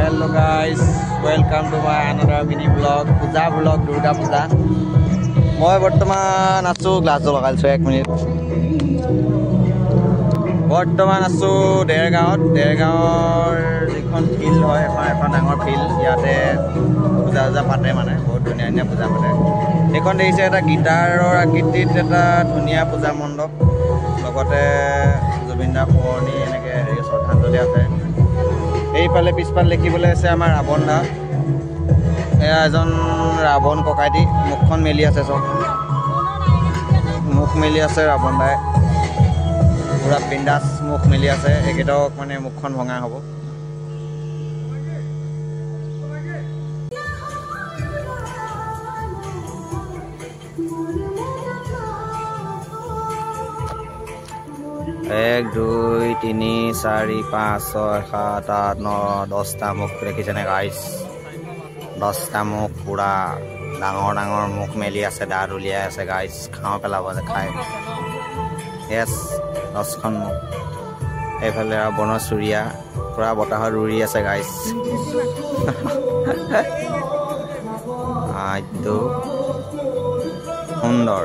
Hello guys, welcome to my another mini vlog. Puja vlog, Durga Puja. Moi বৰ্তমান আছো glass লগাইছো 1 minute. বৰ্তমান আছো দেৰগাঁৱৰ যিখন ফিল্ড হয় এখন ডাঙৰ ফিল্ড ইয়াতে পূজা পাতে মানে বহুত ধুনীয়া পূজা পাতে। এইখন দেখিছে এটা গিটাৰৰ আকৃতিত এটা ধুনীয়া পূজা মণ্ডপ লগতে জুবিন দা পুৰণি এনেকে শ্ৰদ্ধাঞ্জলি আছে। এইফালে পিছফালে দেখিবলৈ আছে আমাৰ ৰাৱণ দা। এয়া এজন ৰাৱণ ককাইটি মুখখন মেলি আছে, চব মুখ মেলি আছে ৰাৱণ দাই পুৰা বিন্দাস মুখ মেলি আছে। এইকেইটাক মানে মুখখন ভঙা হ'ব। এক 2 3 4 5 6 7 8 9 10টা মুখ দেখিছেনে গাইছ? 10টা মুখ পুৰা ডাঙৰ মুখ মেলি আছে, দাঁত উলিয়াই আছে গাইছ। খাওঁ পেলাব যে খাই য়েছ 10খন মুখ। এইফালে আৰু বনৰ চুৰিয়া পুৰা বতাহত উৰি আছে গাইছ। এইটো সুন্দৰ।